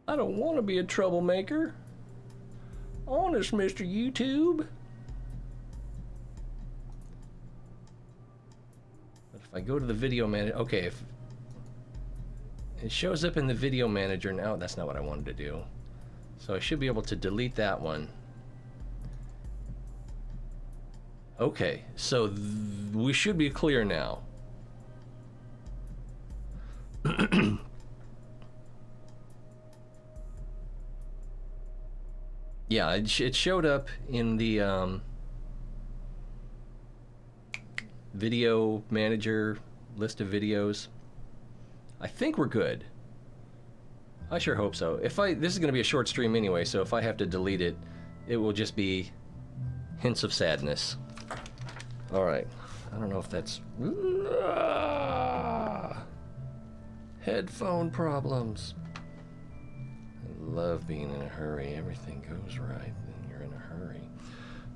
I don't want to be a troublemaker. Honest, Mr. YouTube. But if I go to the video manager, okay, if it shows up in the video manager now, that's not what I wanted to do. So I should be able to delete that one. Okay, so we should be clear now. Yeah, it showed up in the video manager list of videos. I think we're good. I sure hope so. This is going to be a short stream anyway, so if I have to delete it, it will just be hints of sadness. All right. I don't know if that's headphone problems. I love being in a hurry. Everything goes right, then you're in a hurry.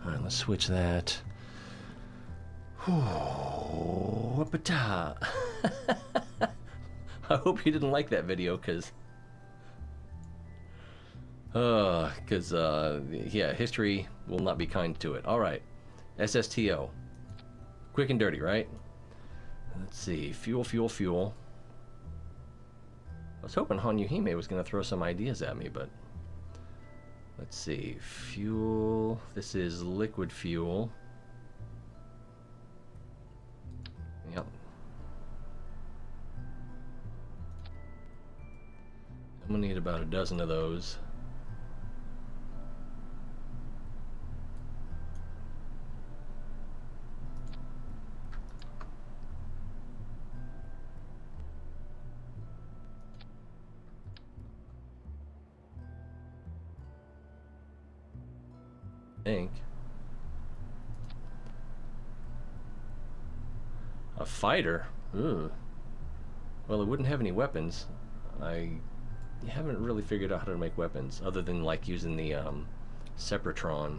All right, let's switch that. Whoop-a-ta. I hope you didn't like that video, because yeah, history will not be kind to it. All right, SSTO, quick and dirty, right? Let's see, fuel, fuel, fuel. I was hoping Hanyuhime was going to throw some ideas at me, but let's see, fuel. This is liquid fuel. Yep. I'm gonna need about a dozen of those. Think. A fighter? Ooh. Well, it wouldn't have any weapons. I haven't really figured out how to make weapons other than like using the Sepratron.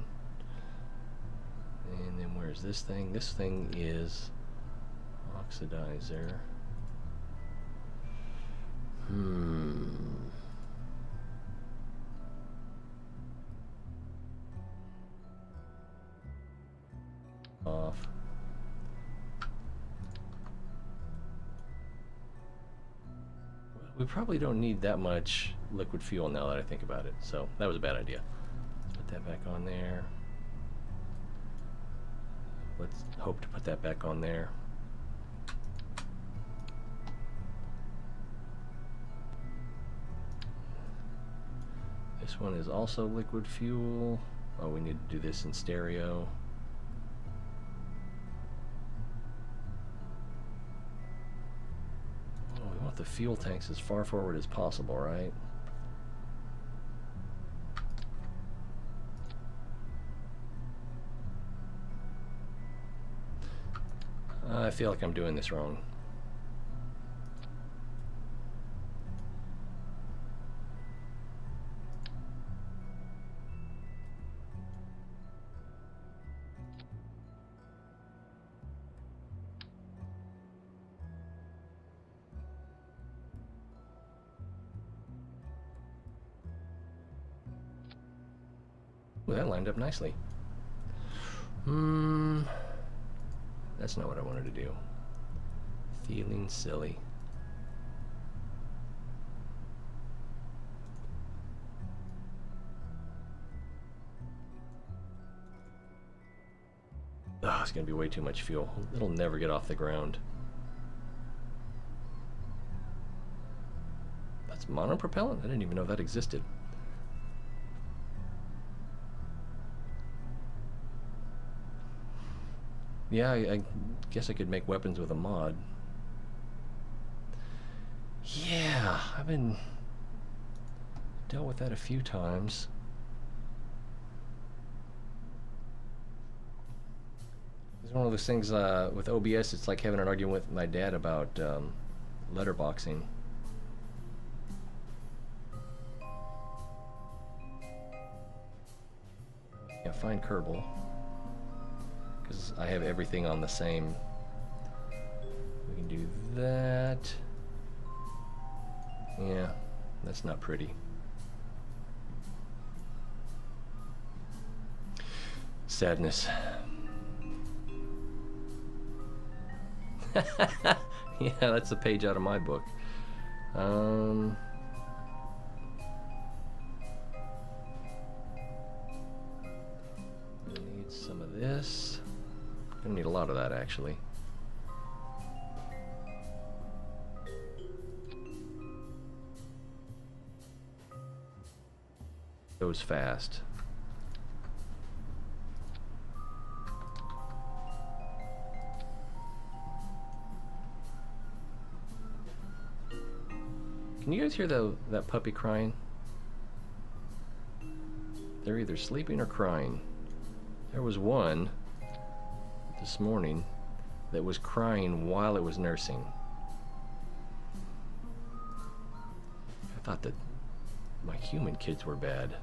And then where's this thing? This thing is oxidizer. Off. We probably don't need that much liquid fuel now that I think about it, so that was a bad idea. Let's put that back on there. Let's hope to put that back on there. This one is also liquid fuel. Oh, we need to do this in stereo. The fuel tanks as far forward as possible, right? I feel like I'm doing this wrong. Well, that lined up nicely. That's not what I wanted to do. Feeling silly. Oh, it's gonna be way too much fuel. It'll never get off the ground. That's monopropellant? I didn't even know that existed. Yeah, I guess I could make weapons with a mod. Yeah, I've been dealt with that a few times. It's one of those things with OBS, it's like having an argument with my dad about letterboxing. Yeah, find Kerbal. Because I have everything on the same. We can do that. Yeah, that's not pretty. Sadness. Yeah, that's a page out of my book. Need some of this. Gonna need a lot of that, actually. Goes fast. Can you guys hear that puppy crying? They're either sleeping or crying. There was one this morning that was crying while it was nursing. I thought that my human kids were bad.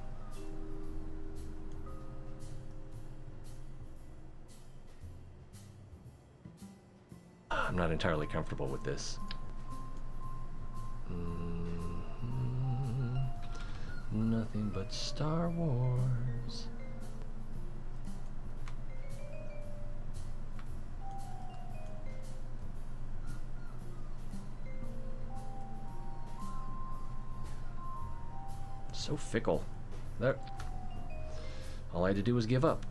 I'm not entirely comfortable with this. Nothing but Star Wars. So fickle. There. All I had to do was give up.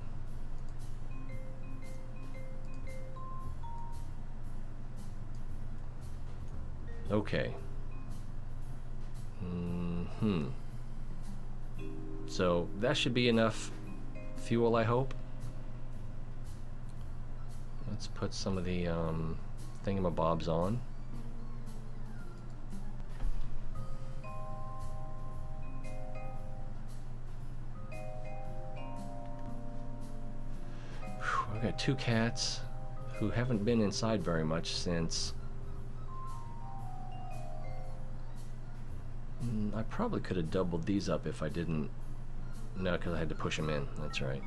Okay. So that should be enough fuel, I hope. Let's put some of the thingamabobs on. I've got two cats who haven't been inside very much since... I probably could have doubled these up if I didn't... No, because I had to push them in. That's right.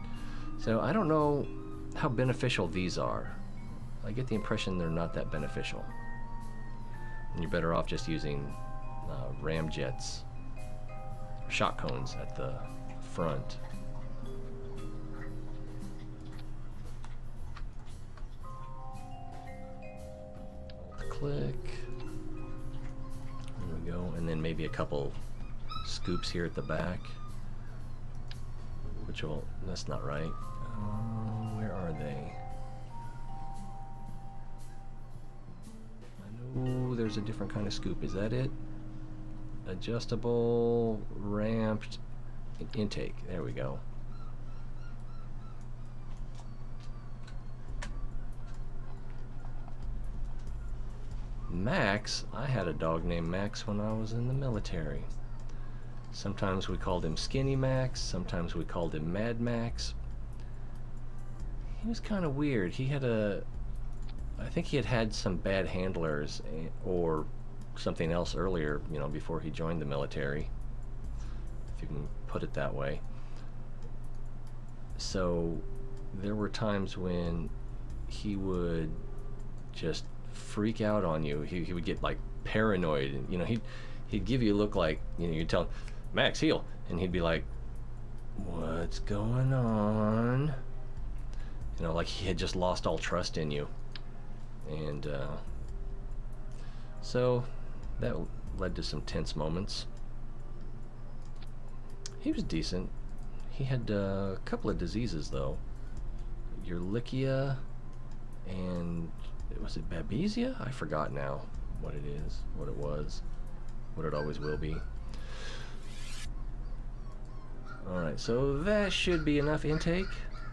So I don't know how beneficial these are. I get the impression they're not that beneficial. And you're better off just using ramjets, shot cones at the front. Click. There we go. And then maybe a couple scoops here at the back. Which will, that's not right. Where are they? I know there's a different kind of scoop. Is that it? Adjustable, ramped intake. There we go. Max, I had a dog named Max when I was in the military. Sometimes we called him Skinny Max, sometimes we called him Mad Max. He was kind of weird. He had I think he had some bad handlers or something else earlier, you know, before he joined the military, if you can put it that way. So there were times when he would just freak out on you. He would get like paranoid, and you know, he'd give you a look like, you know, you'd tell him, Max, heel, and he'd be like, what's going on? You know, like he had just lost all trust in you. And so that led to some tense moments. He was decent. He had a couple of diseases though. Ehrlichia and was it Babesia? I forgot now what it is, what it was, what it always will be. Alright, so that should be enough intake,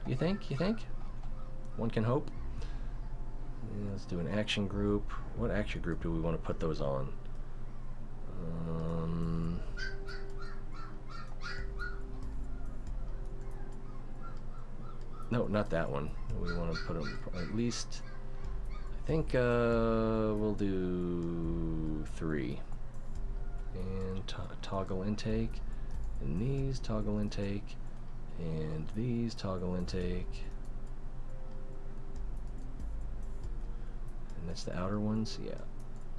you think? You think? One can hope. Yeah, let's do an action group. What action group do we want to put those on? No, not that one. We want to put them at least, I think we'll do 3. And toggle intake. And these toggle intake, and these toggle intake, and that's the outer ones, yeah,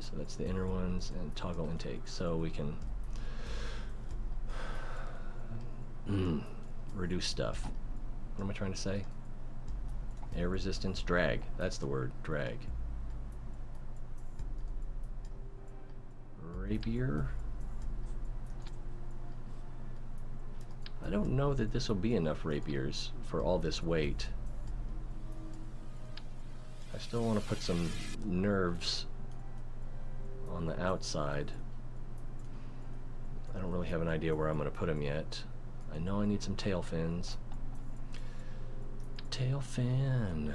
so that's the inner ones, and toggle intake, so we can reduce stuff. What am I trying to say? Air resistance, drag. That's the word, drag. Rapier. I don't know that this will be enough rapiers for all this weight. I still want to put some nerves on the outside. I don't really have an idea where I'm going to put them yet. I know I need some tail fins. Tail fin.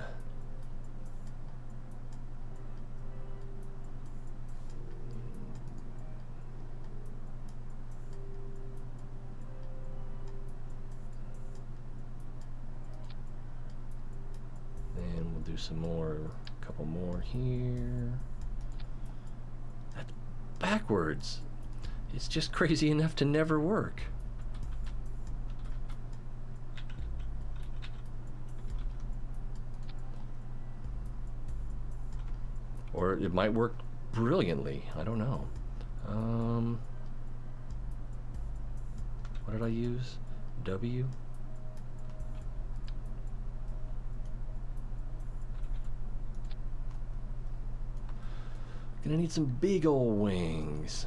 And we'll do some more, a couple more here. That's backwards. It's just crazy enough to never work. Or it might work brilliantly. I don't know. What did I use? W? Gonna need some big old wings.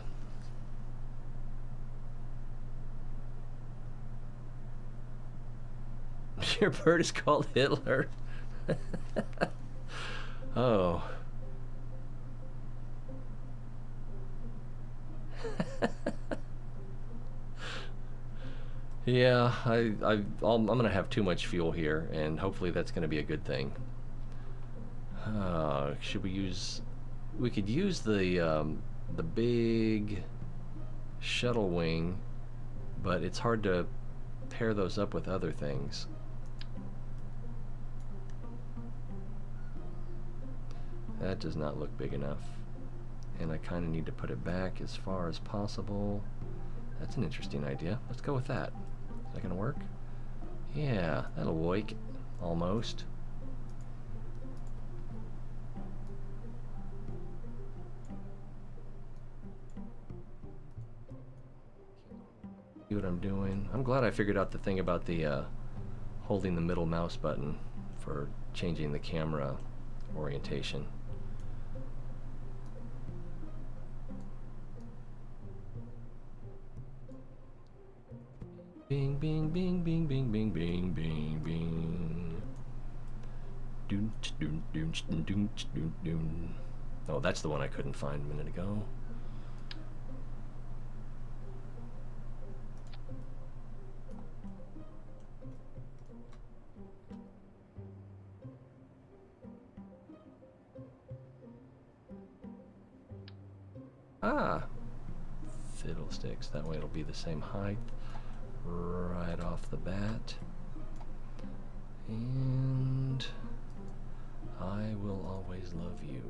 Your bird is called Hitler. Oh. Yeah, I'm gonna have too much fuel here, and hopefully that's gonna be a good thing. Should we use? We could use the big shuttle wing, but it's hard to pair those up with other things. That does not look big enough, and I kind of need to put it back as far as possible. That's an interesting idea. Let's go with that. Is that gonna work? Yeah, that'll work. Almost. See what I'm doing. I'm glad I figured out the thing about the holding the middle mouse button for changing the camera orientation. Bing, bing, bing, bing, bing, bing, bing, bing, bing. Doon, doon, doon, doon, doon, doon. Oh, that's the one I couldn't find a minute ago. Ah! Fiddlesticks. That way it'll be the same height right off the bat. And I will always love you.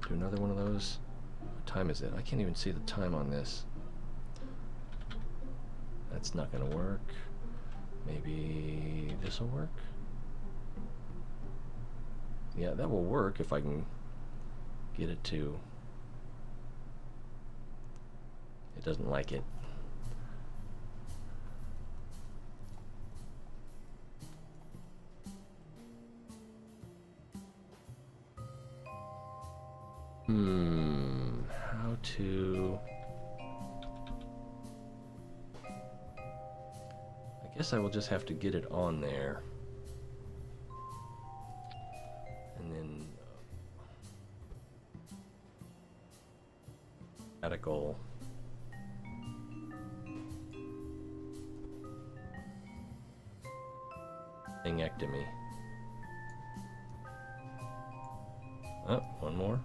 Do another one of those. What time is it? I can't even see the time on this. That's not gonna work. Maybe this will work. Yeah, that will work if I can get it to. It doesn't like it. How to... I guess I will just have to get it on there. And then... Radical. Thingectomy. Oh, one more.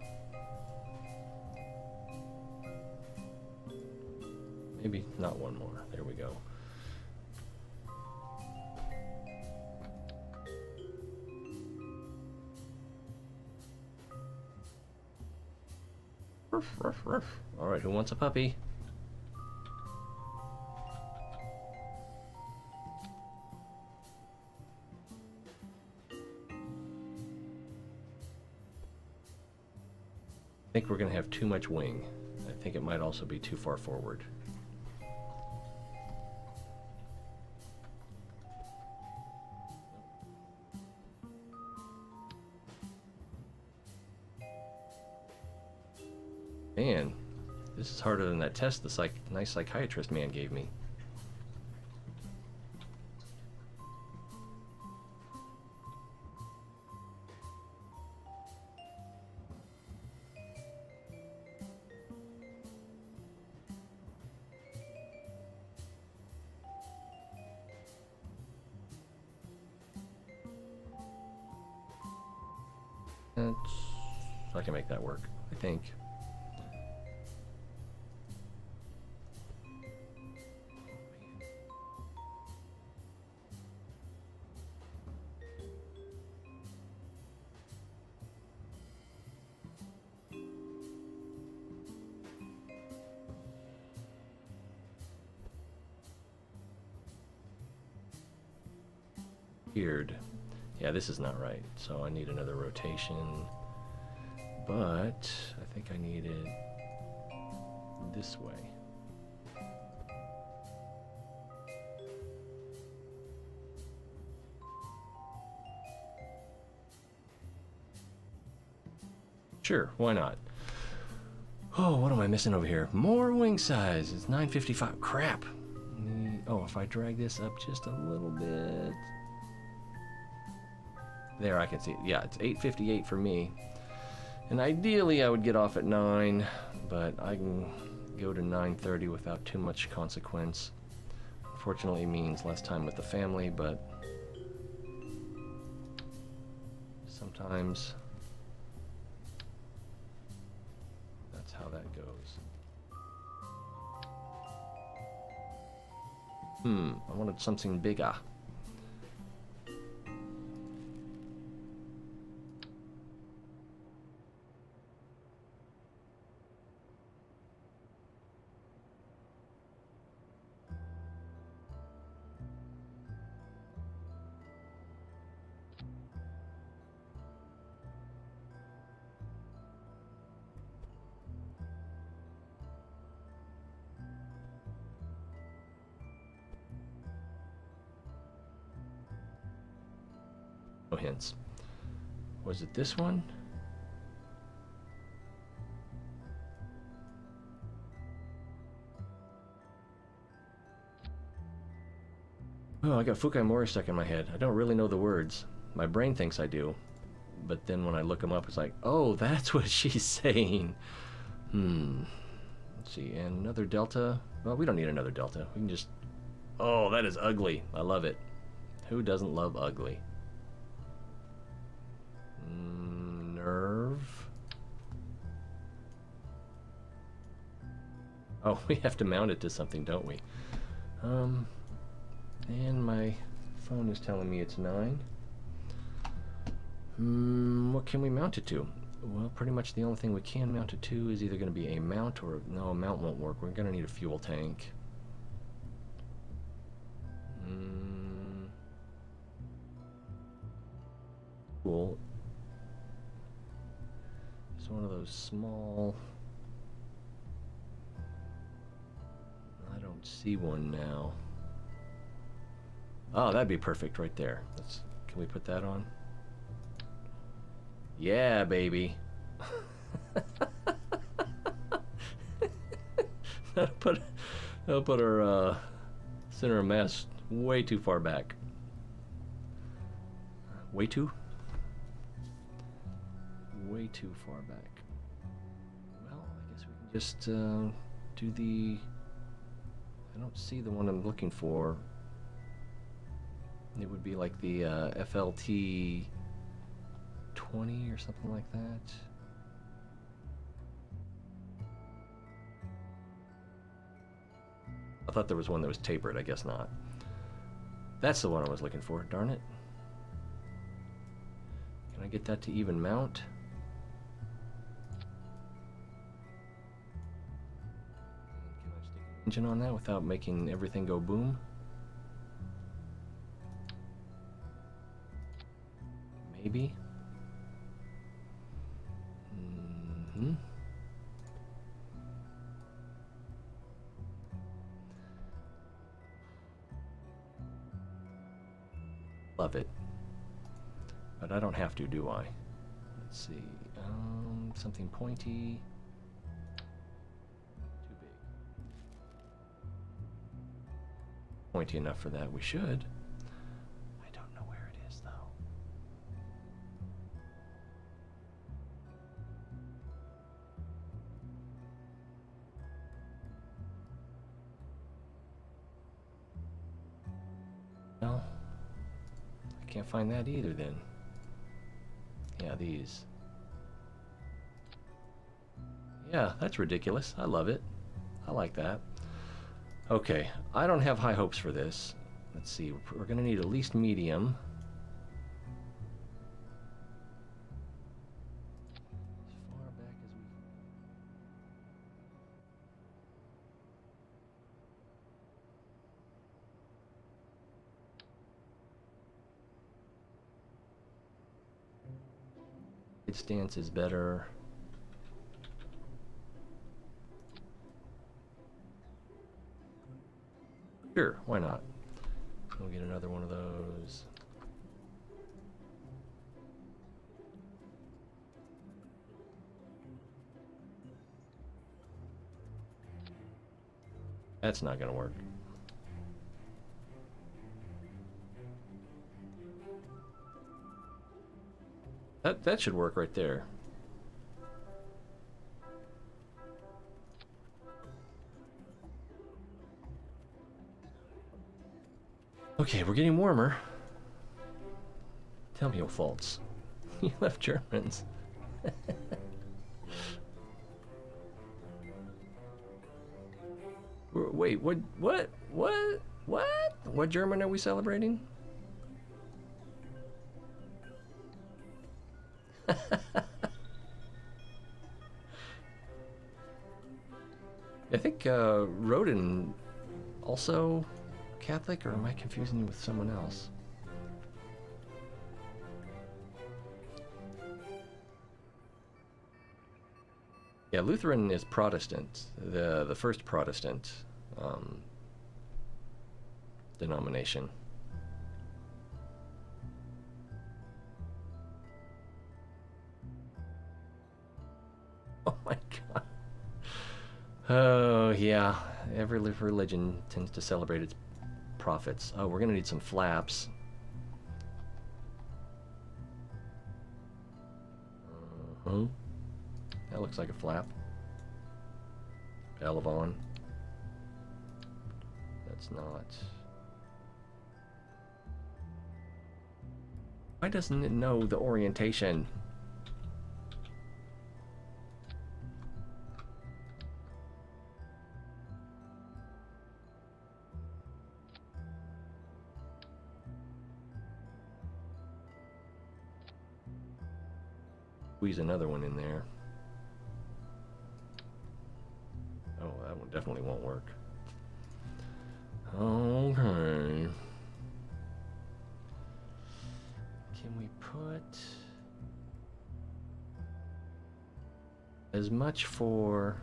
Maybe not one more. There we go. Ruff, ruff, ruff. All right, who wants a puppy? I think we're gonna have too much wing. I think it might also be too far forward. Man, this is harder than that test the nice psychiatrist man gave me. I can make that work, I think. Weird. Yeah, this is not right, so I need another rotation. But I think I need it this way. Sure, why not? Oh, what am I missing over here? More wing size. It's 955. Crap. Oh, if I drag this up just a little bit. There, I can see it. Yeah, it's 858 for me. And ideally, I would get off at 9, but I can go to 9:30 without too much consequence. Unfortunately, it means less time with the family, but sometimes that's how that goes. I wanted something bigger. No hints. Was it this one? Oh, I got Fukai Mori stuck in my head. I don't really know the words. My brain thinks I do. But then when I look them up, it's like, oh, that's what she's saying. Let's see, and another delta. Well, we don't need another delta. We can just... Oh, that is ugly. I love it. Who doesn't love ugly? Nerve. Oh, we have to mount it to something, don't we? And my phone is telling me it's 9. What can we mount it to? Well, pretty much the only thing we can mount it to is either going to be a mount or... No, a mount won't work. We're going to need a fuel tank. Cool. It's one of those small... I don't see one now. Oh, that'd be perfect right there. Can we put that on? Yeah, baby. That'll put our center of mass way too far back. Way too far back. Well, I guess we can just do the... I don't see the one I'm looking for. It would be like the FLT 20 or something like that. I thought there was one that was tapered. I guess not. That's the one I was looking for. Darn it. Can I get that to even mount? Can I stick an engine on that without making everything go boom? Maybe. Love it. But I don't have to, do I? Let's see. Something pointy. Too big. Pointy enough for that. We should. I don't know where it is, though. Well, I can't find that either then. Yeah, these. Yeah, that's ridiculous. I love it. I like that. Okay, I don't have high hopes for this. Let's see, we're going to need at least medium. As far back as we... Its stance is better. Sure, why not? We'll get another one of those. That's not gonna work. That should work right there. Okay, we're getting warmer. Tell me your faults. You left Germans. Wait, what? What German are we celebrating? I think Rodin also Catholic, or am I confusing you with someone else? Yeah, Lutheran is Protestant, the first Protestant denomination. Oh my God. Oh yeah, every religion tends to celebrate its prophets. Oh, we're gonna need some flaps. That looks like a flap. Elevon. That's not. Why doesn't it know the orientation? Squeeze another one in there. Oh, that one definitely won't work. Okay. Can we put as much for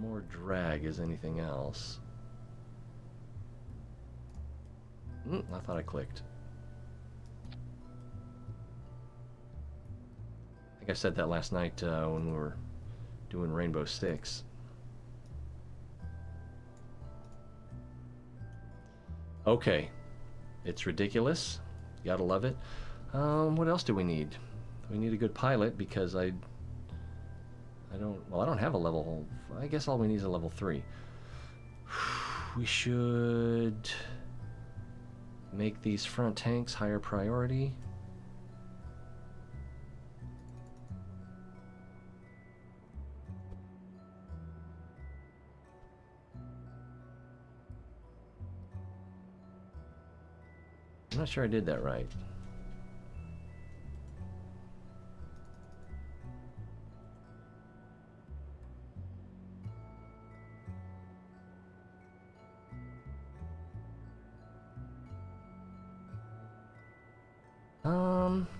more drag as anything else? I thought I clicked. I think I said that last night when we were doing Rainbow Six. Okay, it's ridiculous. You gotta love it. What else do we need? We need a good pilot because I don't have a level. I guess all we need is a level 3. We should make these front tanks higher priority. I'm not sure I did that right.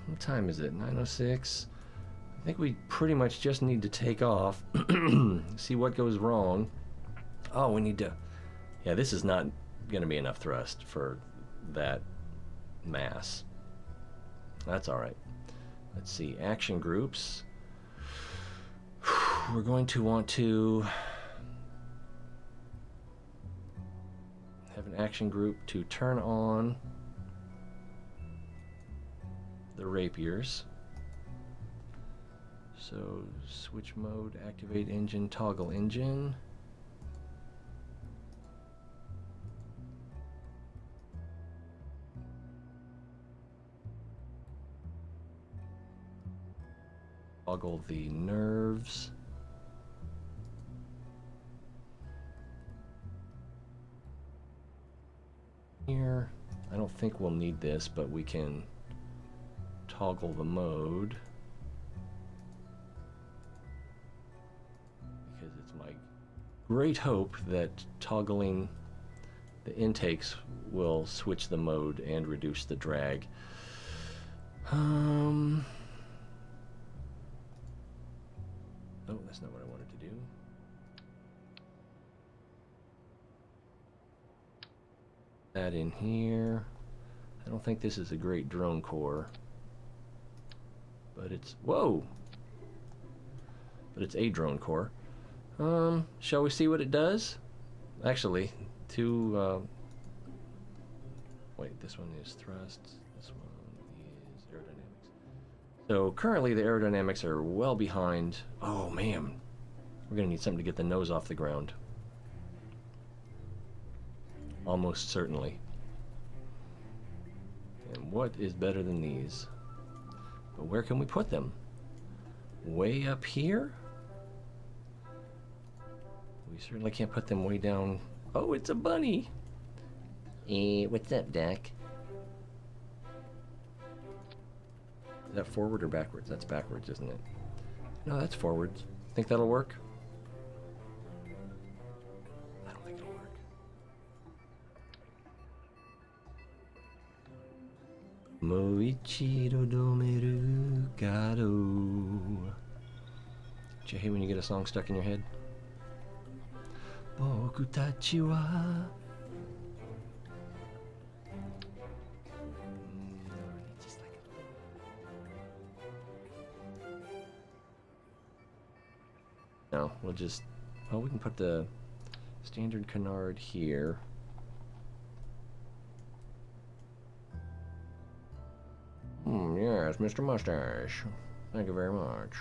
What time is it? 9:06. I think we pretty much just need to take off, see what goes wrong. Oh, we need to... Yeah, this is not going to be enough thrust for that mass. That's all right. Let's see, action groups. We're going to want to have an action group to turn on the rapiers. So switch mode, activate engine, toggle engine. Toggle the nerves. Here, I don't think we'll need this, but we can toggle the mode. Because it's my great hope that toggling the intakes will switch the mode and reduce the drag. Oh, that's not what I wanted to do. That in here. I don't think this is a great drone core. But it's... Whoa! But it's a drone core. Shall we see what it does? Actually, wait, this one is thrust. This one is aerodynamics. So currently the aerodynamics are well behind. Oh man, we're gonna need something to get the nose off the ground. Almost certainly. And what is better than these? But where can we put them? Way up here? We certainly can't put them way down. Oh, it's a bunny! What's up, Doc? Is that forward or backwards? That's backwards, isn't it? No, that's forwards. Think that'll work? I don't think it'll work. Moichiro domeru gado. Do you hate when you get a song stuck in your head? Boku tachi wa. No, we'll just... Oh, we can put the standard canard here. Yes, Mr. Mustache. Thank you very much.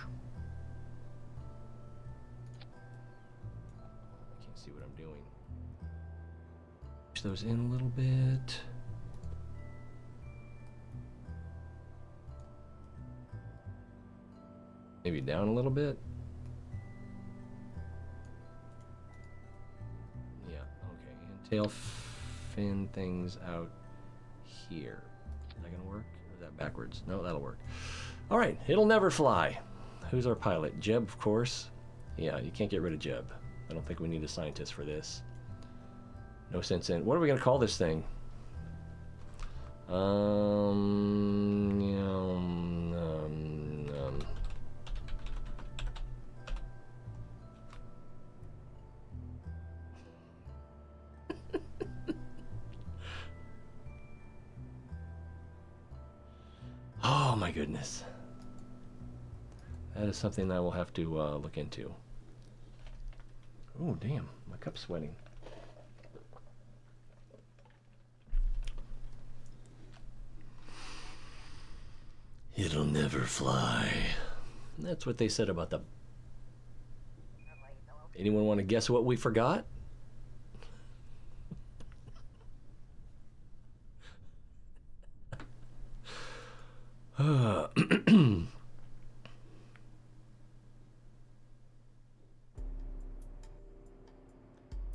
I can't see what I'm doing. Push those in a little bit. Maybe down a little bit. Tail fin things out here. Is that gonna work? Or is that backwards? No, that'll work. All right, it'll never fly. Who's our pilot? Jeb, of course. Yeah, you can't get rid of Jeb. I don't think we need a scientist for this. No sense in. What are we gonna call this thing? Oh my goodness. That is something I will have to look into. Oh damn, my cup's sweating. It'll never fly. That's what they said about the... Anyone want to guess what we forgot?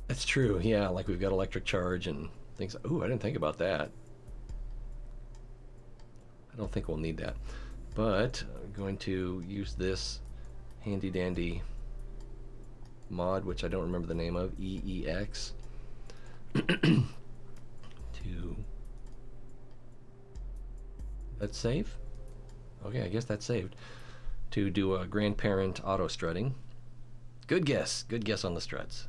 That's true, yeah, like we've got electric charge and things. Ooh, I didn't think about that. I don't think we'll need that. But I'm going to use this handy dandy mod, which I don't remember the name of, EEX, to... Let's save? Okay, I guess that's saved. To do a grandparent auto strutting. Good guess on the struts.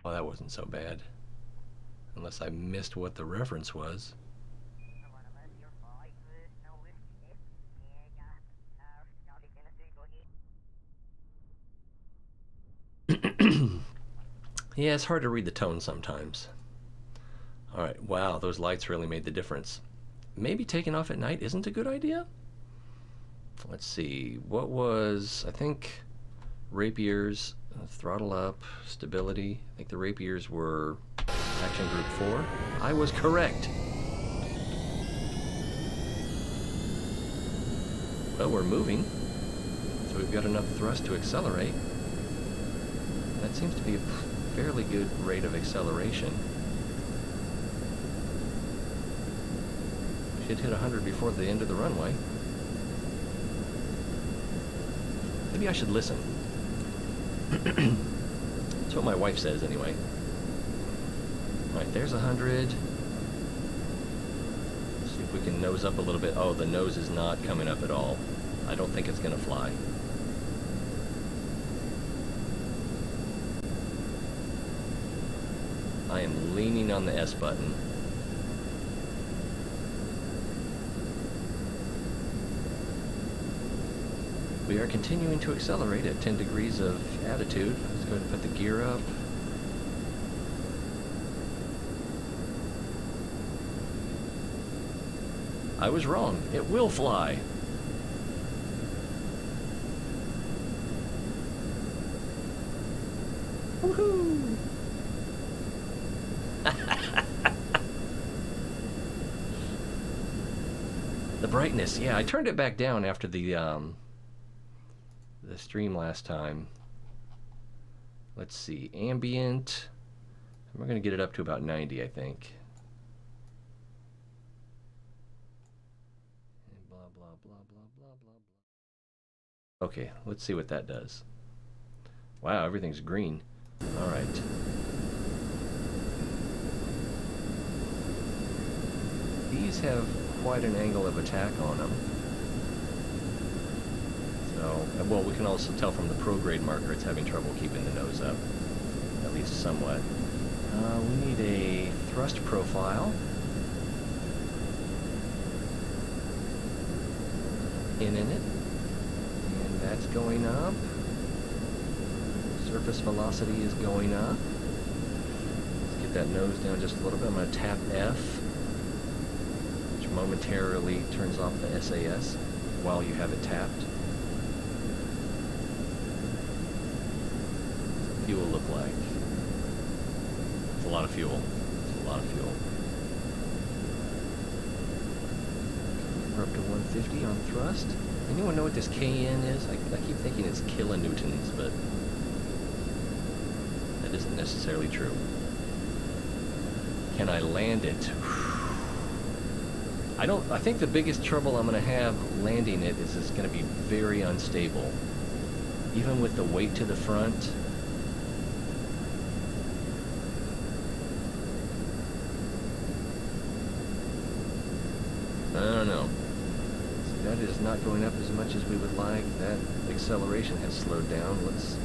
Oh, that wasn't so bad. Unless I missed what the reference was. Yeah, it's hard to read the tone sometimes. Alright, wow, those lights really made the difference. Maybe taking off at night isn't a good idea? Let's see, what was, I think, rapiers, throttle up, stability. I think the rapiers were action group 4. I was correct. Well, we're moving, so we've got enough thrust to accelerate. That seems to be a fairly good rate of acceleration. Should hit 100 before the end of the runway. Maybe I should listen. That's what my wife says anyway. Alright, there's 100. Let's see if we can nose up a little bit. Oh, the nose is not coming up at all. I don't think it's going to fly. I am leaning on the S button. We are continuing to accelerate at 10 degrees of attitude. Let's go ahead and put the gear up. I was wrong. It will fly. Woohoo! The brightness, yeah, I turned it back down after the stream last time. Let's see, ambient. We're gonna get it up to about 90, I think. And blah blah blah blah blah blah blah. Okay, let's see what that does. Wow, everything's green. All right. These have quite an angle of attack on them. So, well, we can also tell from the prograde marker it's having trouble keeping the nose up, at least somewhat. We need a thrust profile. In it. And that's going up. Surface velocity is going up. Let's get that nose down just a little bit. I'm going to tap F, which momentarily turns off the SAS while you have it tapped. Fuel look like? It's a lot of fuel. It's a lot of fuel. We're up to 150 on thrust. Anyone know what this KN is? I keep thinking it's kilonewtons, but that isn't necessarily true. Can I land it? I think the biggest trouble I'm going to have landing it is it's going to be very unstable. Even with the weight to the front. I don't know. See, that is not going up as much as we would like. That acceleration has slowed down. Let's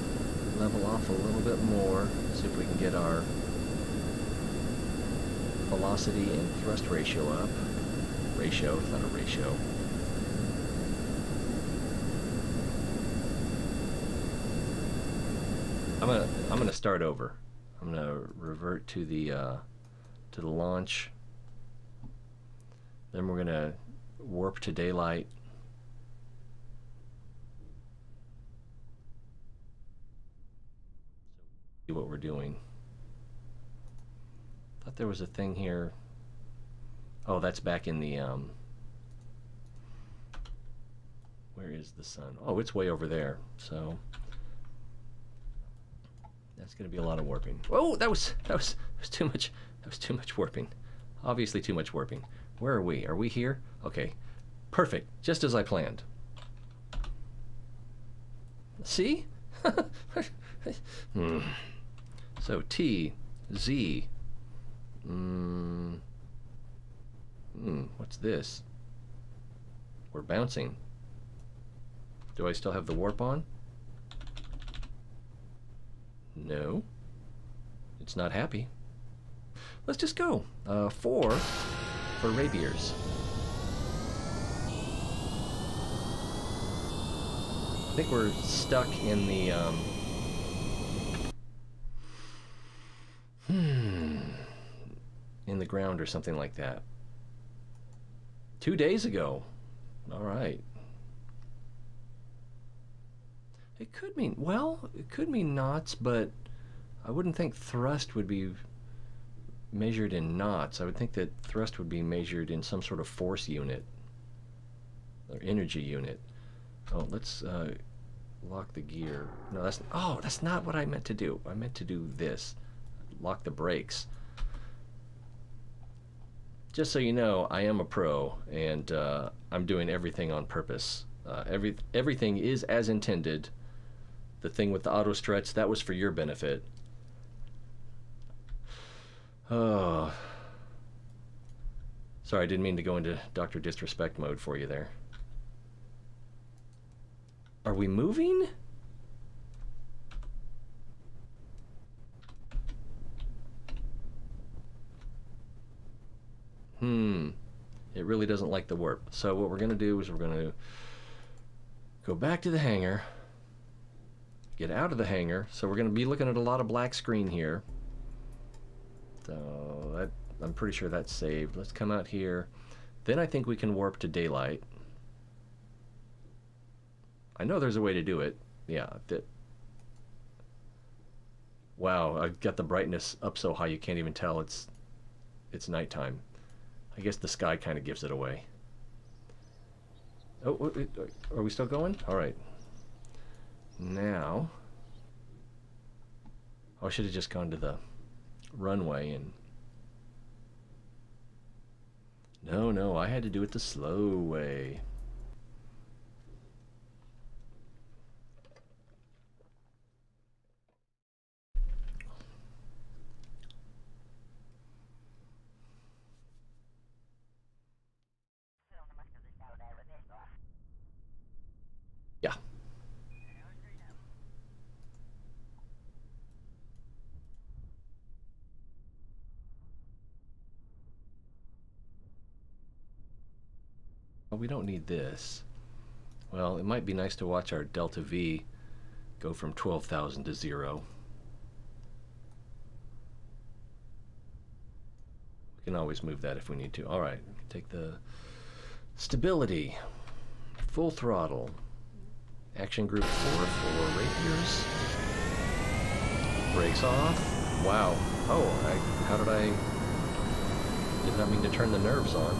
level off a little bit more. See if we can get our velocity and thrust ratio up. Ratio, it's not a ratio. I'm gonna start over. I'm gonna revert to the launch. Then we're gonna warp to daylight. See what we're doing. Thought there was a thing here. Oh, that's back in the where is the sun? Oh, it's way over there. So that's going to be a lot of warping. Oh, that was too much. That was too much warping. Obviously too much warping. Where are we? Are we here? Okay. Perfect. Just as I planned. See? So T, Z. What's this? We're bouncing. Do I still have the warp on? No. It's not happy. Let's just go. 4 for rapiers. I think we're stuck in the, in the ground or something like that. 2 days ago. All right. It could mean, well, it could mean knots, but I wouldn't think thrust would be measured in knots. I would think that thrust would be measured in some sort of force unit or energy unit. Oh, let's lock the gear. No, that's not what I meant to do. I meant to do this. Lock the brakes. Just so you know, I am a pro, and I'm doing everything on purpose. Everything is as intended. The thing with the auto stretch, that was for your benefit. Oh. Sorry, I didn't mean to go into Dr. Disrespect mode for you there. Are we moving? It really doesn't like the warp. So what we're going to do is we're going to go back to the hangar, get out of the hangar. So we're going to be looking at a lot of black screen here. So I'm pretty sure that's saved. Let's come out here. Then I think we can warp to daylight. I know there's a way to do it. Yeah. Wow, I've got the brightness up so high you can't even tell it's nighttime. I guess the sky kind of gives it away. Oh, are we still going? All right. Now, I should have just gone to the runway and... No, I had to do it the slow way. Yeah. Well, we don't need this. Well, it might be nice to watch our Delta V go from 12,000 to 0. We can always move that if we need to. All right, take the stability, full throttle. Action group 4 for rapiers. Brakes off. Wow. Oh, how did I... Did not mean to turn the nerves on.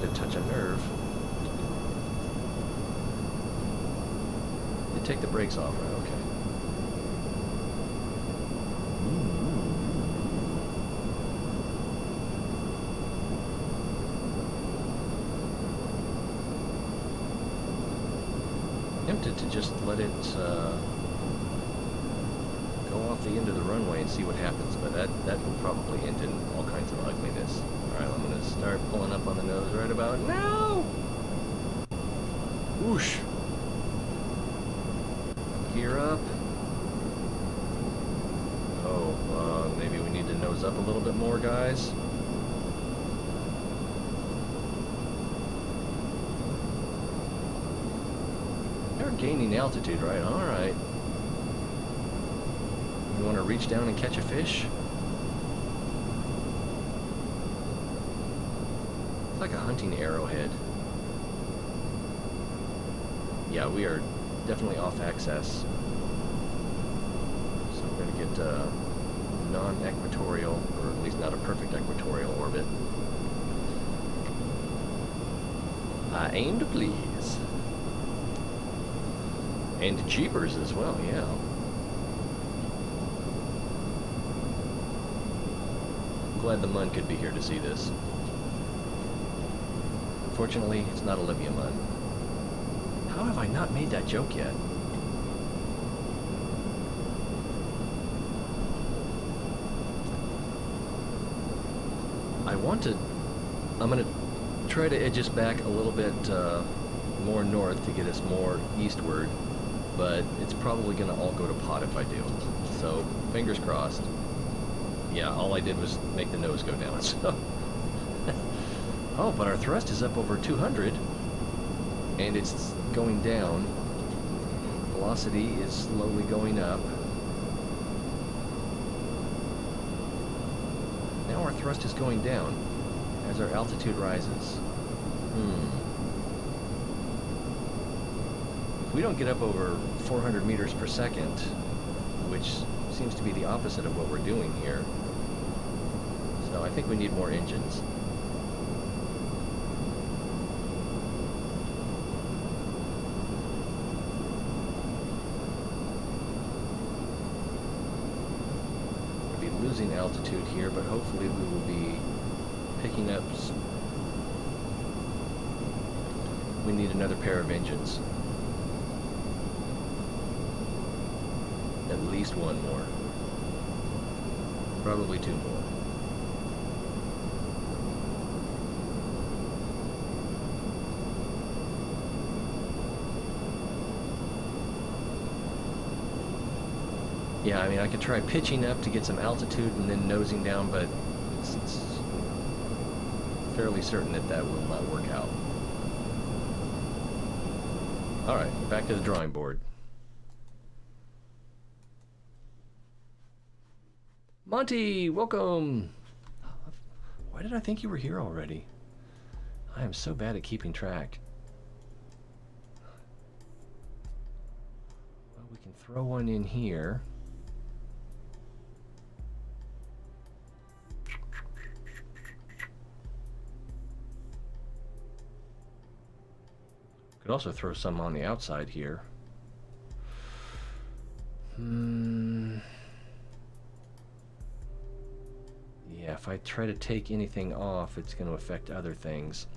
Did touch a nerve. Did take the brakes off, right? Okay. Tempted to just let it go off the end of the runway and see what happens, but that will probably end in all kinds of ugliness. Alright, I'm going to start pulling up on the nose right about now! Whoosh! Gear up. Oh, maybe we need to nose up a little bit more, guys. Gaining altitude, right? Alright. You want to reach down and catch a fish? It's like a hunting arrowhead. Yeah, we are definitely off axis. So we're going to get non-equatorial, or at least not a perfect equatorial orbit. Aim to please. And jeepers as well, yeah. I'm glad the Mun could be here to see this. Unfortunately, it's not Olivia Munn. How have I not made that joke yet? I'm going to try to edge us back a little bit more north to get us more eastward. but it's probably going to all go to pot if I do. So, fingers crossed. Yeah, all I did was make the nose go down, so... Oh, but our thrust is up over 200, and it's going down. Velocity is slowly going up. Now our thrust is going down as our altitude rises. If we don't get up over 400 meters per second, which seems to be the opposite of what we're doing here, so I think we need more engines. Losing altitude here, but hopefully we will be picking up. We need another pair of engines. At least one more. Probably two more. Yeah, I mean, I could try pitching up to get some altitude and then nosing down, but it's fairly certain that that will not work out. Alright, back to the drawing board. Monty, welcome! Why did I think you were here already? I am so bad at keeping track. Well, we can throw one in here. Could also throw some on the outside here. Yeah, if I try to take anything off, it's going to affect other things.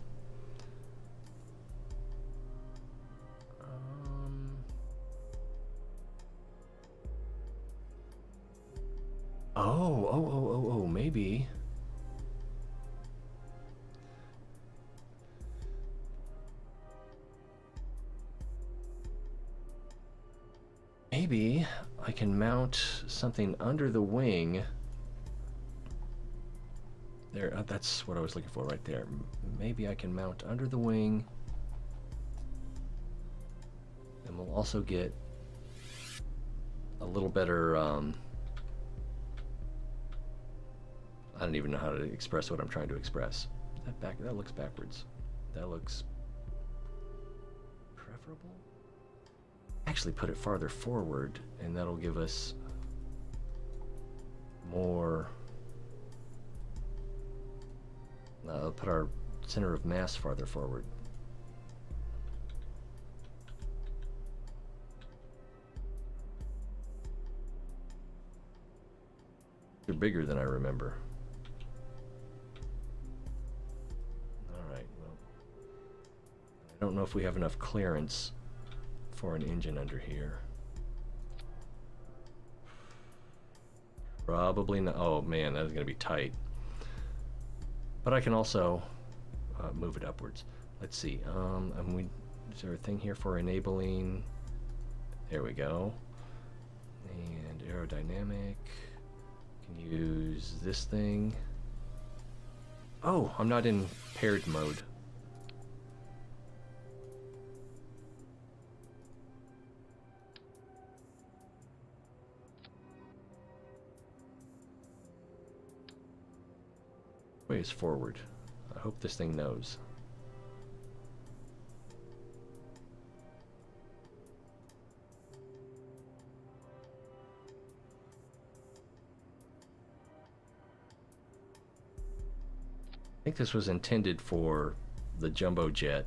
Oh, maybe. Maybe I can mount something under the wing. There, that's what I was looking for right there. Maybe I can mount under the wing. And we'll also get a little better, I don't even know how to express what I'm trying to express. That looks backwards. That looks preferable. Actually put it farther forward, and that'll give us more. I'll put our center of mass farther forward. They're bigger than I remember. Alright, well, I don't know if we have enough clearance for an engine under here. Probably not. Oh man, that is going to be tight. But I can also move it upwards. Let's see. Is there a thing here for enabling? There we go. And aerodynamic. Can use this thing. Oh, I'm not in paired mode. Way is forward. I hope this thing knows. I think this was intended for the jumbo jet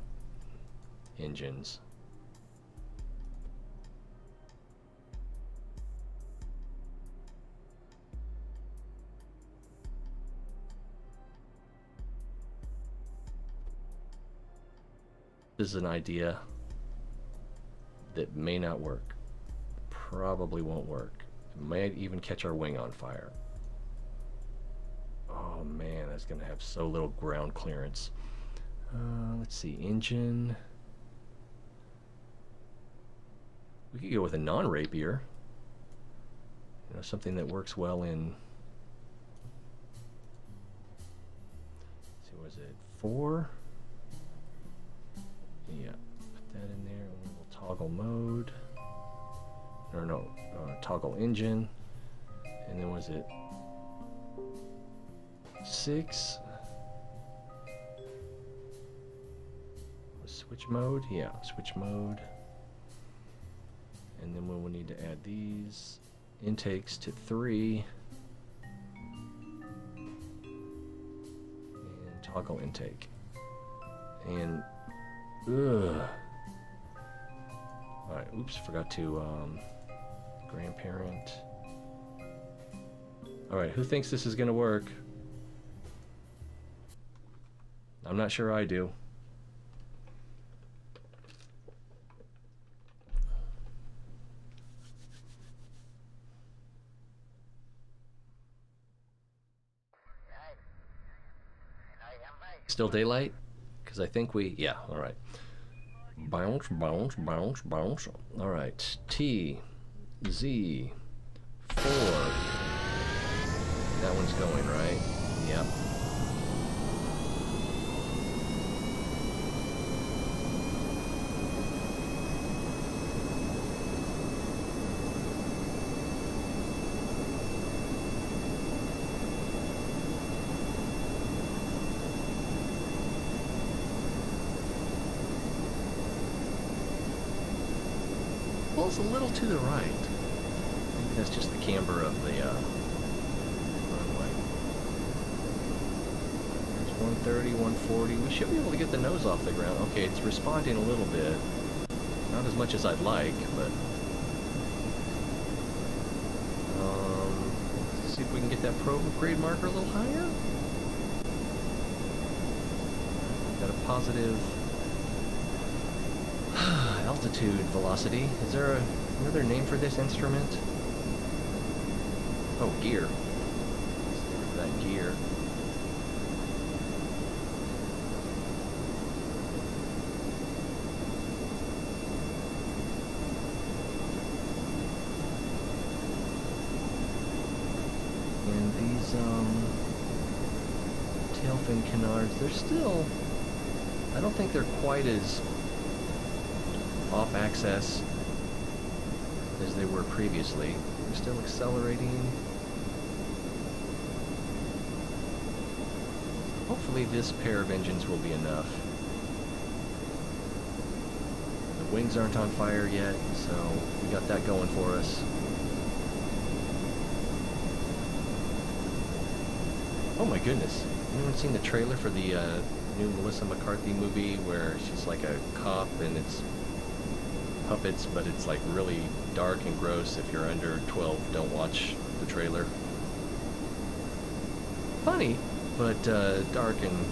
engines. This is an idea that may not work. Probably won't work. It might even catch our wing on fire. Oh man, that's gonna have so little ground clearance. Let's see, engine. We could go with a non-rapier. You know, something that works well in... Let's see, was it 4? Yeah, put that in there, and we'll toggle mode. Or no, toggle engine. And then was it 6? Switch mode? Yeah, switch mode. And then we'll need to add these intakes to 3. And toggle intake. And, alright, oops, forgot to, grandparent. Alright, who thinks this is gonna work? I'm not sure I do. Still daylight? Because I think we... Yeah, alright. Bounce, bounce, bounce, bounce. Alright. T. Z. 4. That one's going, right? Yep. Pulls a little to the right. Maybe that's just the camber of the runway. There's 130, 140. We should be able to get the nose off the ground. Okay, it's responding a little bit. Not as much as I'd like, but... let's see if we can get that probe grade marker a little higher. Got a positive... altitude velocity. Is there another name for this instrument? Oh, gear. That gear. And these tail fin canards, they're still... I don't think they're quite as off axis as they were previously. They're still accelerating. Hopefully this pair of engines will be enough. The wings aren't on fire yet, so we got that going for us. Oh my goodness. Anyone seen the trailer for the new Melissa McCarthy movie where she's like a cop and it's puppets, but it's like really dark and gross? If you're under 12, don't watch the trailer. Funny, but dark and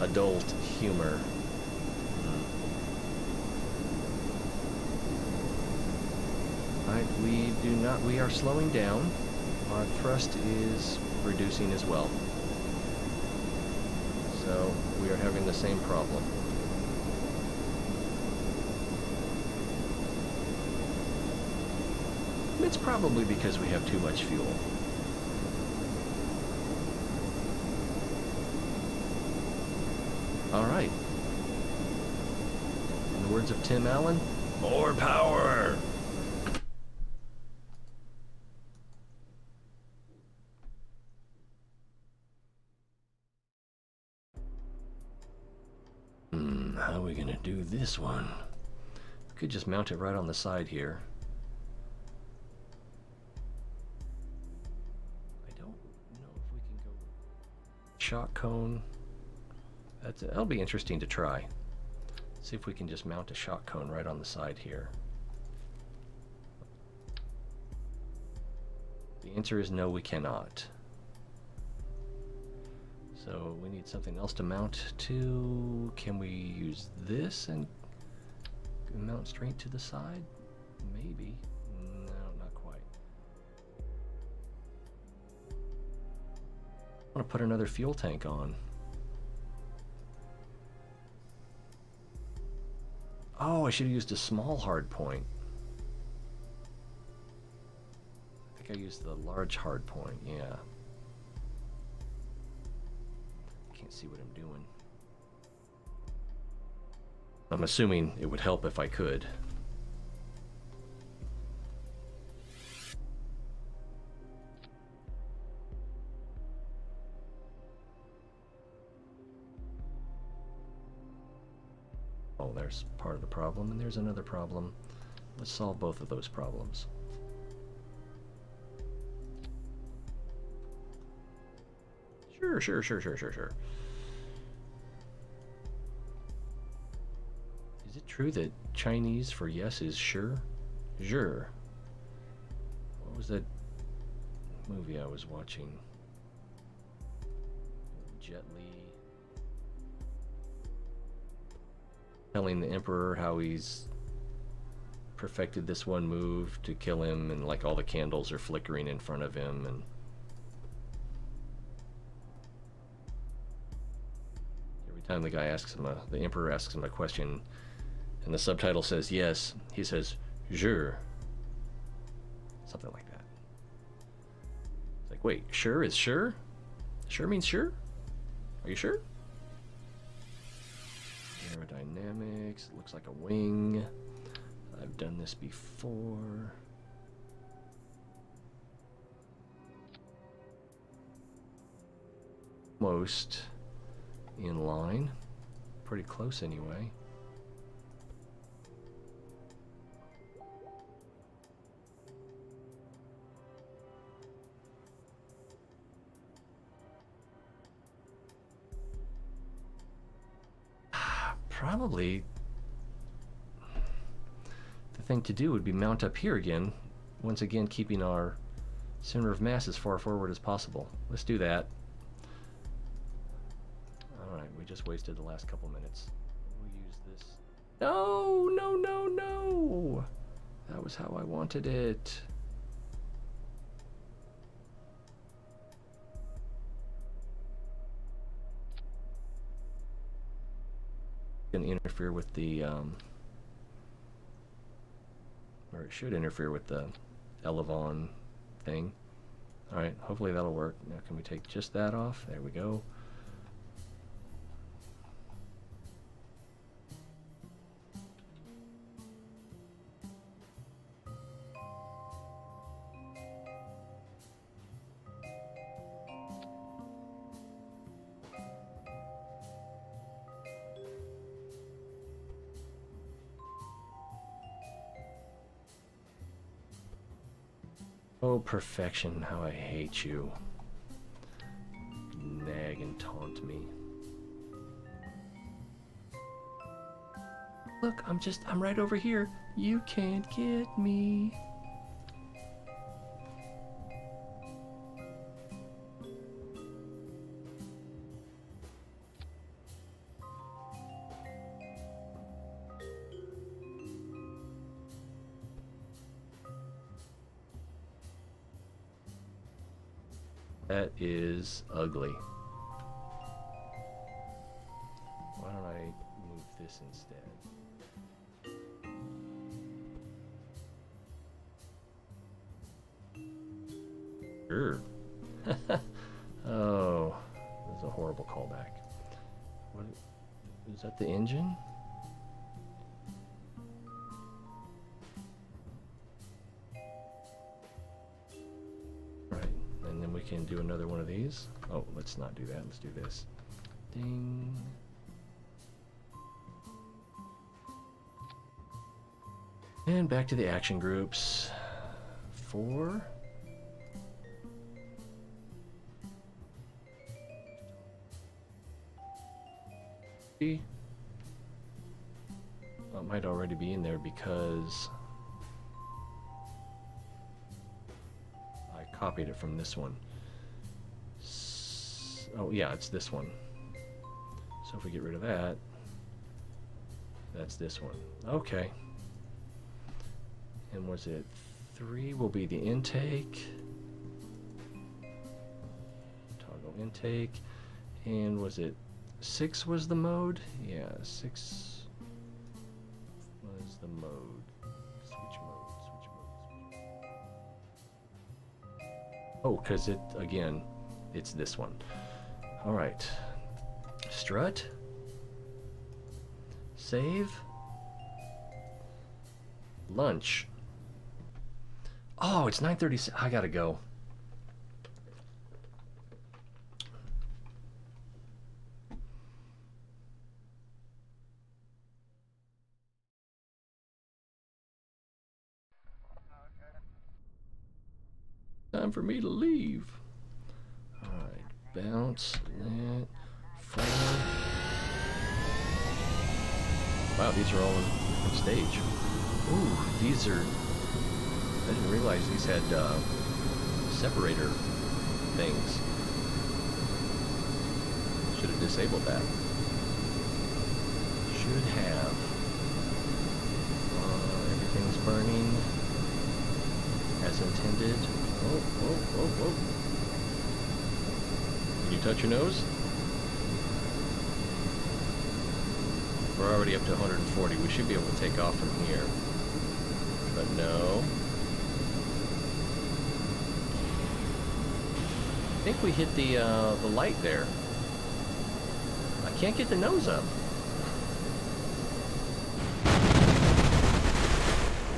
adult humor. Alright, we are slowing down. Our thrust is reducing as well. So we are having the same problem. It's probably because we have too much fuel. Alright. In the words of Tim Allen, more power! How are we gonna do this one? Could just mount it right on the side here. Shock cone. That'll be interesting to try. See if we can just mount a shock cone right on the side here. The answer is no, we cannot. So we need something else to mount to. Can we use this and mount straight to the side? Maybe. No, not quite. I want to put another fuel tank on. Oh, I should have used a small hard point. I think I used the large hard point, yeah. Can't see what I'm doing. I'm assuming it would help if I could. Oh, there's part of the problem, and there's another problem. Let's solve both of those problems. Sure. Is it true that Chinese for yes is sure? Sure. What was that movie I was watching? Jet Li telling the Emperor how he's perfected this one move to kill him, and like all the candles are flickering in front of him, and every time the guy asks him the Emperor asks him a question and the subtitle says yes, he says sure. Something like that. It's like, wait, sure is sure? Sure means sure? Are you sure? Aerodynamics, it looks like a wing. I've done this before. Most in line. Pretty close anyway. Probably the thing to do would be mount up here again, once again keeping our center of mass as far forward as possible. Let's do that. Alright, we just wasted the last couple minutes. We'll use this. No! That was how I wanted it. Going to interfere with the or it should interfere with the Elevon thing. Alright, hopefully that'll work. Now can we take just that off? There we go. Oh, perfection, how I hate you. Nag and taunt me. Look, I'm right over here. You can't get me. That is ugly. Why don't I move this instead? Sure. Oh, this is a horrible callback. What is that, the engine? We can do another one of these. Oh, let's not do that. Let's do this. Ding. And back to the action groups. 4. It might already be in there because I copied it from this one. Oh yeah, it's this one. So if we get rid of that, that's this one. Okay. And was it 3 will be the intake. Toggle intake. And was it 6 was the mode? Yeah, 6. What is the mode? Switch mode, switch mode, switch mode. Oh, because it, again, it's this one. Alright. Strut. Save. Lunch. Oh, it's 9:36. I gotta go. Time for me to leave. Alright, bounce, that, forward. Wow, these are all in a different stage. Ooh, these are... I didn't realize these had separator things. Should have disabled that. Should have. Everything's burning as intended. Oh, oh, oh, oh. Can you touch your nose? We're already up to 140. We should be able to take off from here. But no. I think we hit the light there. I can't get the nose up.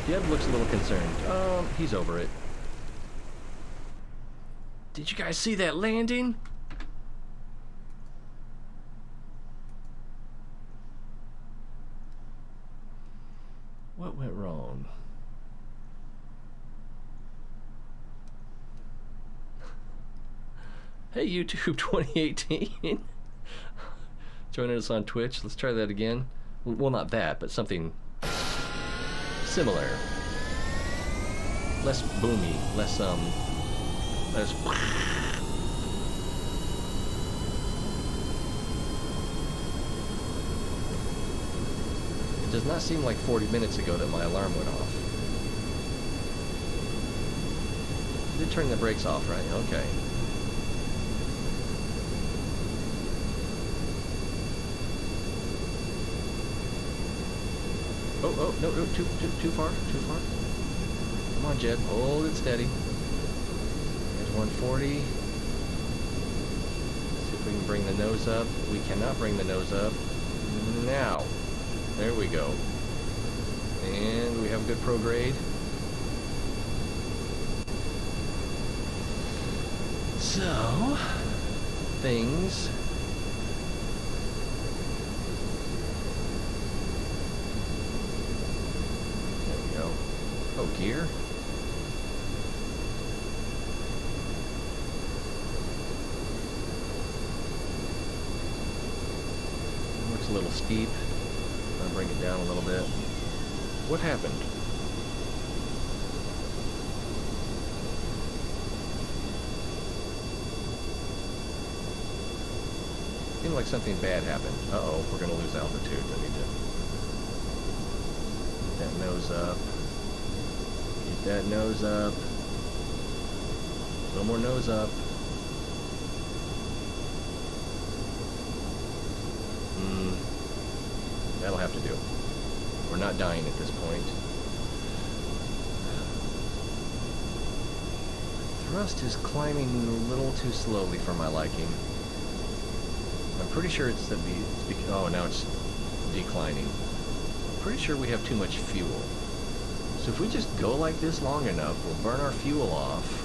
Deb looks a little concerned. He's over it. Did you guys see that landing? What went wrong? Hey YouTube 2018. Joining us on Twitch. Let's try that again. Well, not that, but something similar. Less boomy, less less It does not seem like 40 minutes ago that my alarm went off. Did turn the brakes off, right? Okay. Oh, oh, no, no, too far, too far. Come on, Jed, hold it steady. There's 140. See if we can bring the nose up. We cannot bring the nose up. Now. There we go. And we have a good prograde. So, things... Oh, gear. Looks a little steep. I'll bring it down a little bit. What happened? Seemed like something bad happened. Uh-oh, we're gonna lose altitude. I need to get that nose up. Get that nose up. A little more nose up. That'll have to do. We're not dying at this point. Thrust is climbing a little too slowly for my liking. I'm pretty sure it's the oh, now it's declining. I'm pretty sure we have too much fuel. So if we just go like this long enough, we'll burn our fuel off.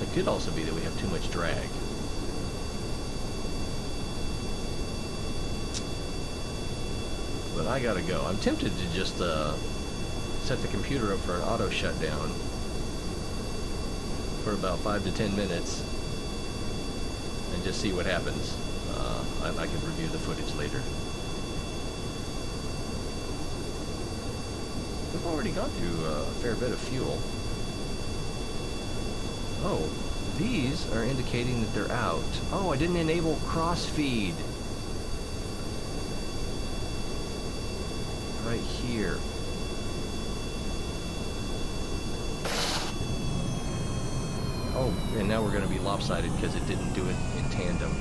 It could also be that we have too much drag. But I gotta go. I'm tempted to just set the computer up for an auto shutdown for about 5 to 10 minutes and just see what happens. I can review the footage later. We've already gone through a fair bit of fuel. Oh, these are indicating that they're out. Oh, I didn't enable crossfeed. Right here. Oh, and now we're going to be lopsided because it didn't do it in tandem.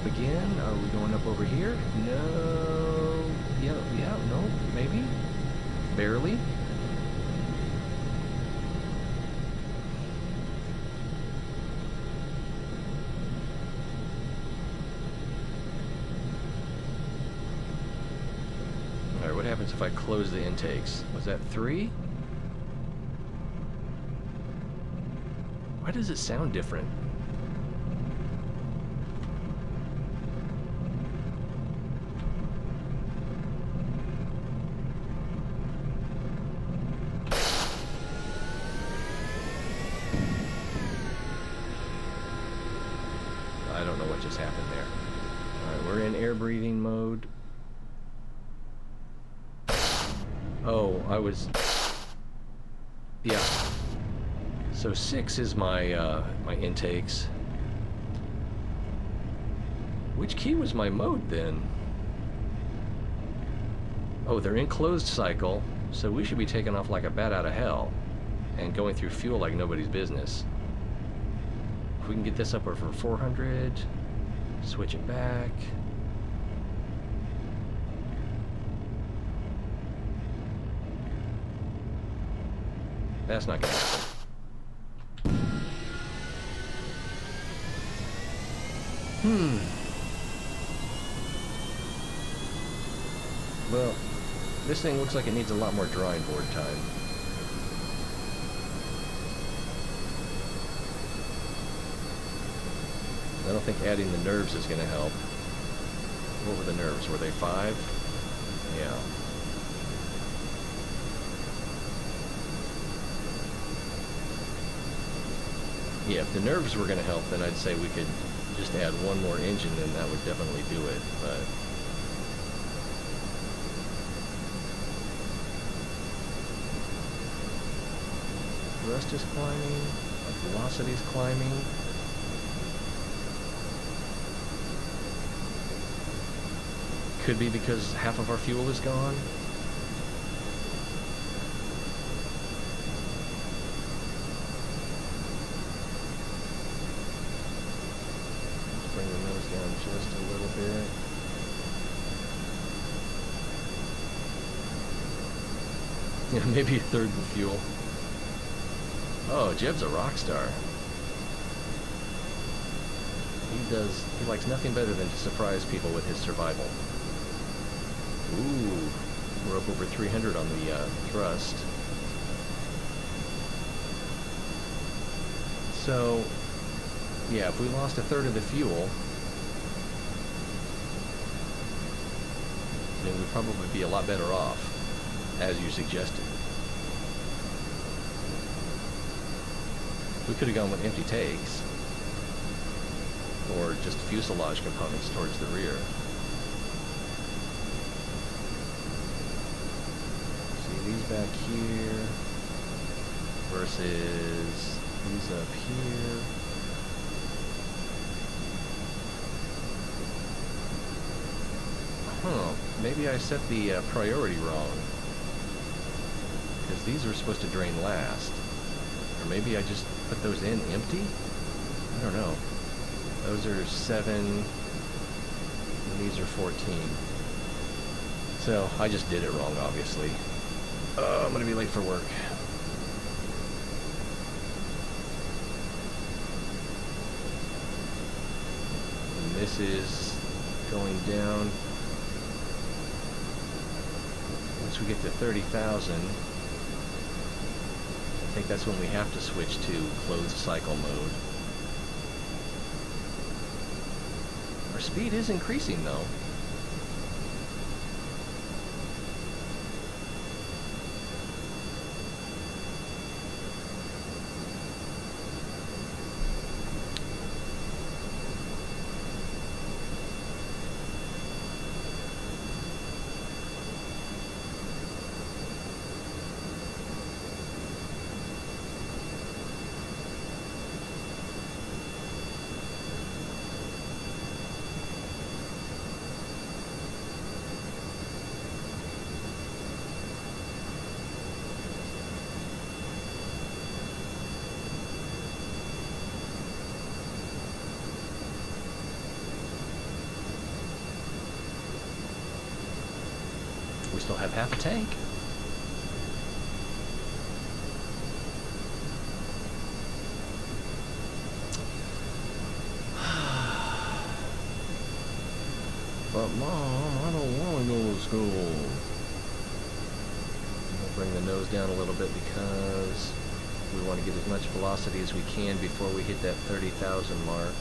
again. Are we going up over here? No. Yeah, no, maybe. Barely. Alright, what happens if I close the intakes? Was that 3? Why does it sound different? I don't know what just happened there. Alright, we're in air breathing mode. Oh, yeah. So 6 is my my intakes. Which key was my mode then? Oh, they're in closed cycle, so we should be taking off like a bat out of hell and going through fuel like nobody's business. If we can get this up over 400, switch it back. That's not gonna happen. Well, this thing looks like it needs a lot more drawing board time. I don't think adding the nerves is going to help. What were the nerves? Were they 5? Yeah. Yeah, if the nerves were going to help, then I'd say we could just add one more engine and that would definitely do it, but... Thrust is climbing, velocity is climbing. Could be because half of our fuel is gone. Let's bring the nose down just a little bit. Yeah, maybe a third the fuel. Oh, Jeb's a rock star. He likes nothing better than to surprise people with his survival. Ooh, we're up over 300 on the thrust. So, yeah, if we lost a third of the fuel, then we'd probably be a lot better off, as you suggested. We could have gone with empty takes, or just fuselage components towards the rear. See these back here versus these up here. Huh, maybe I set the priority wrong, because these were supposed to drain last. Or maybe I just put those in empty? I don't know. Those are 7, and these are 14. So, I just did it wrong, obviously. I'm gonna be late for work. And this is going down. Once we get to 30,000, I think that's when we have to switch to closed cycle mode. Our speed is increasing though. have half a tank. But Mom, I don't want to go to school. We'll bring the nose down a little bit because we want to get as much velocity as we can before we hit that 30,000 mark.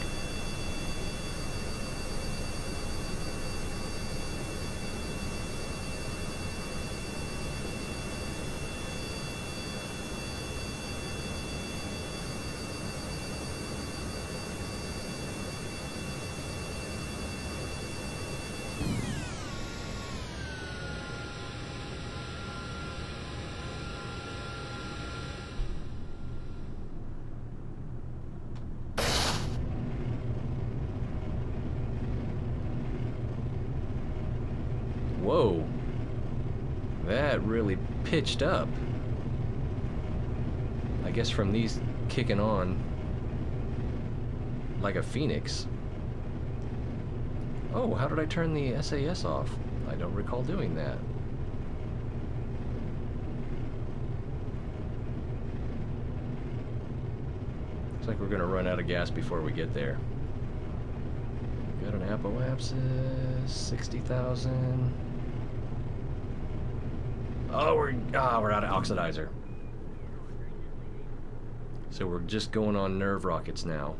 Whoa, that really pitched up. I guess from these kicking on like a phoenix. Oh, how did I turn the SAS off? I don't recall doing that. Looks like we're gonna run out of gas before we get there. Got an apoapsis, 60,000. Oh, we're out of oxidizer. So we're just going on nerve rockets now.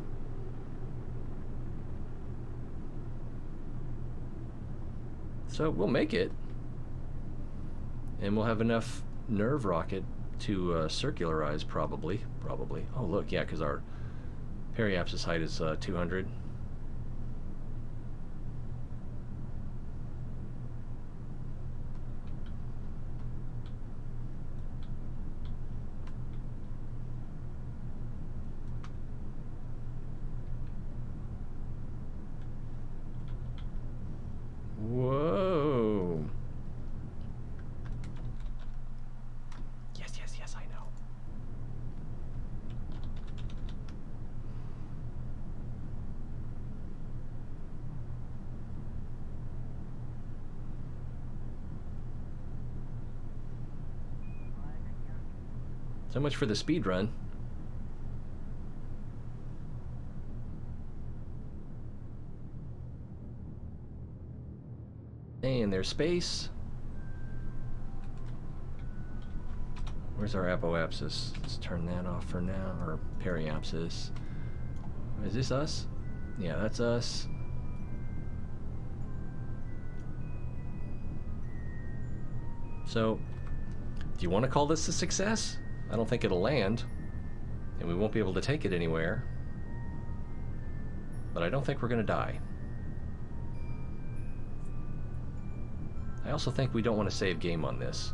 So we'll make it. And we'll have enough nerve rocket to circularize probably. Oh, look, yeah, because our periapsis height is 200. Whoa. Yes, I know. So much for the speed run. And there's space. Where's our apoapsis? Let's turn that off for now, or periapsis. Is this us? Yeah, that's us. So, do you want to call this a success? I don't think it'll land, and we won't be able to take it anywhere. But I don't think we're going to die. I also think we don't want to save game on this.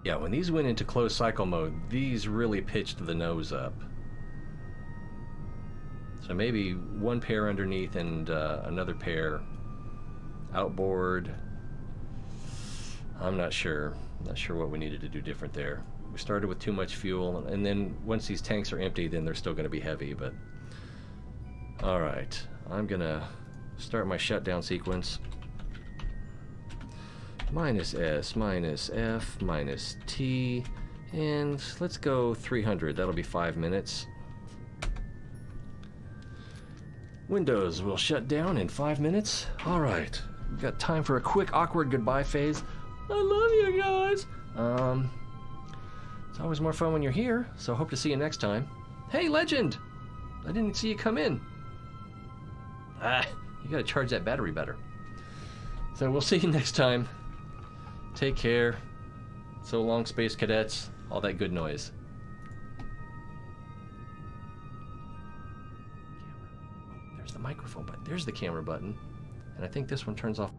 Yeah, when these went into closed cycle mode, these really pitched the nose up. So maybe one pair underneath and another pair outboard. I'm not sure. Not sure what we needed to do different there. We started with too much fuel, and then once these tanks are empty, then they're still going to be heavy, but... Alright, I'm going to start my shutdown sequence. Minus S, minus F, minus T, and let's go 300. That'll be 5 minutes. Windows will shut down in 5 minutes. Alright, we've got time for a quick awkward goodbye phase. I love you guys. It's always more fun when you're here, so hope to see you next time. Hey, Legend! I didn't see you come in. You gotta charge that battery better. So we'll see you next time. Take care. So long, Space Cadets. All that good noise. There's the microphone button. There's the camera button. And I think this one turns off.